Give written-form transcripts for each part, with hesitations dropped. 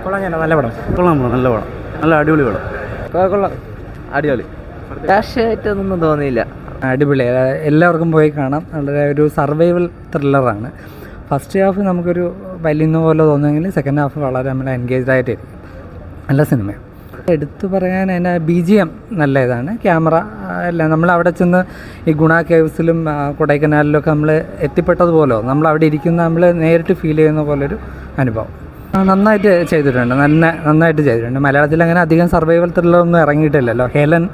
കൊള്ളാം, നല്ല പടം. കൊള്ളാം, നല്ല പടം, നല്ല അടിപൊളി പടം. കൊള്ളാം, അടിപൊളി. രാഷ്ട്രീയമായിട്ടൊന്നും തോന്നിയില്ല. അടിപൊളി, എല്ലാവർക്കും പോയി കാണാം. വളരെ ഒരു സർവൈവൽ ത്രില്ലറാണ്. ഫസ്റ്റ് ഹാഫ് നമുക്കൊരു വലിയ പോലെ തോന്നുമെങ്കിൽ സെക്കൻഡ് ഹാഫ് വളരെ നമ്മൾ എൻഗേജ്ഡ് ആയിട്ടിരിക്കും. നല്ല സിനിമയാണ്. എടുത്തു പറയാൻ അതിൻ്റെ BGM നല്ല ഇതാണ്. ക്യാമറ എല്ലാം നമ്മൾ അവിടെ ചെന്ന് ഈ ഗുണ കേവ്സിലും കൊടൈക്കനാലിലൊക്കെ നമ്മൾ എത്തിപ്പെട്ടതുപോലോ നമ്മൾ അവിടെ ഇരിക്കുന്ന നമ്മൾ നേരിട്ട് ഫീൽ ചെയ്യുന്ന പോലൊരു അനുഭവം. നന്നായിട്ട് ചെയ്തിട്ടുണ്ട്, നന്നായിട്ട് ചെയ്തിട്ടുണ്ട്. മലയാളത്തിൽ അങ്ങനെ അധികം സർവൈവൽ ത്രില്ലറൊന്നും ഇറങ്ങിയിട്ടില്ലല്ലോ. ഹേലൻ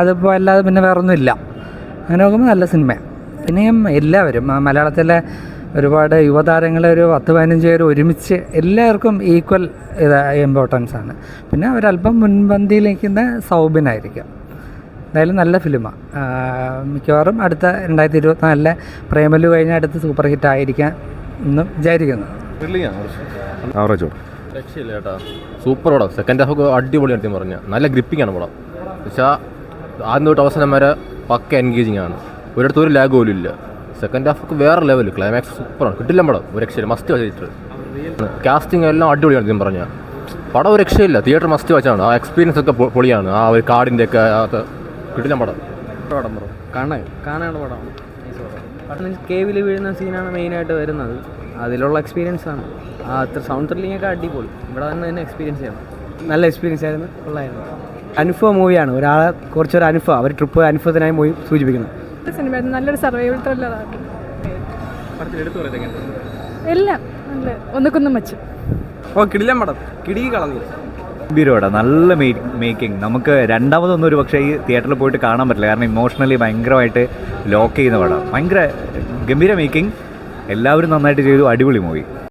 അതിപ്പോൾ അല്ലാതെ പിന്നെ വേറൊന്നും ഇല്ല. അങ്ങനെ നോക്കുമ്പോൾ നല്ല സിനിമയാണ്. ഇനിയും എല്ലാവരും മലയാളത്തിലെ ഒരുപാട് യുവതാരങ്ങളെ ഒരു 10-15 പേര് ഒരുമിച്ച് എല്ലാവർക്കും ഈക്വൽ ഇമ്പോർട്ടൻസ് ആണ്. പിന്നെ ഒരല്പം മുൻപന്തിയിൽ നിൽക്കുന്ന സൗബിനായിരിക്കും. എന്തായാലും നല്ല ഫിലിമാണ്. മിക്കവാറും അടുത്ത 2024 പ്രേമലു കഴിഞ്ഞ അടുത്ത് സൂപ്പർ ഹിറ്റ് ആയിരിക്കാൻ എന്നും വിചാരിക്കുന്നു. രക്ഷയില്ല ചേട്ടാ, സൂപ്പർ പടം. സെക്കൻഡ് ഹാഫ് അടിപൊളിയായിട്ട് പറഞ്ഞാൽ നല്ല ഗ്രിപ്പിംഗ് ആണ് പടം. പക്ഷേ ആദ്യം തൊട്ട് അവസാനം വരെ പക്ക എൻഗേജിങ് ആണ്. ഒരിടത്തും ഒരു ലാഗ് പോലും ഇല്ല. സെക്കൻഡ് ഹാഫൊക്കെ വേറെ ലെവൽ, ക്ലൈമാക്സ് സൂപ്പറാണ്. കിട്ടില്ല പടം, ഒരു രക്ഷയില്ല. മസ്റ്റ് വാച്ചിട്ട് കാസ്റ്റിംഗ് എല്ലാം അടിപൊളിയാണ്. ഞാൻ പറഞ്ഞാൽ പടം ഒരു രക്ഷയില്ല. തിയേറ്റർ മസ്റ്റ് വാച്ചാണ്. ആ എക്സ്പീരിയൻസ് ഒക്കെ പൊളിയാണ്. ആ ഒരു കാർഡിൻ്റെ ഒക്കെ കിട്ടില്ല പടം. പടം ബ്രോ കാണാനുള്ള പടമാണ്. കേവിൽ വീഴുന്ന സീനാണ് മെയിനായിട്ട് വരുന്നത്. അതിലുള്ള എക്സ്പീരിയൻസ് ആണ്. അത്ര സൗണ്ട് ത്രില്ലിംഗ് ഒക്കെ അടിപൊളി. ഇവിടെ തന്നെ എക്സ്പീരിയൻസ് ചെയ്യണം. നല്ല എക്സ്പീരിയൻസ് ആയിരുന്നു, കൊള്ളായിരുന്നു. അനുഭവ മൂവിയാണ്. ഒരാളെ കുറച്ചൊരു അനുഭവം, അവർ ട്രിപ്പ് അനുഭവത്തിനായി പോയി സൂചിപ്പിക്കുന്നത് സിനിമ. നല്ലൊരു സർവൈവൽ ത്രില്ലറാണ്. എല്ലാം നല്ല ഒന്നുക്കൊന്നും വെച്ചു. കിടിലം പടം, കിടിക്ക് കളഞ്ഞു. ഗംഭീരമാണ്, നല്ല മേക്കിംഗ്. നമുക്ക് രണ്ടാമതൊന്നും ഒരു പക്ഷേ ഈ തിയേറ്ററിൽ പോയിട്ട് കാണാൻ പറ്റില്ല. കാരണം ഇമോഷണലി ഭയങ്കരമായിട്ട് ലോക്ക് ചെയ്യുന്ന പടം. ഭയങ്കര ഗംഭീര മേക്കിംഗ്. എല്ലാവരും നന്നായിട്ട് ചെയ്തു. അടിപൊളി മൂവി.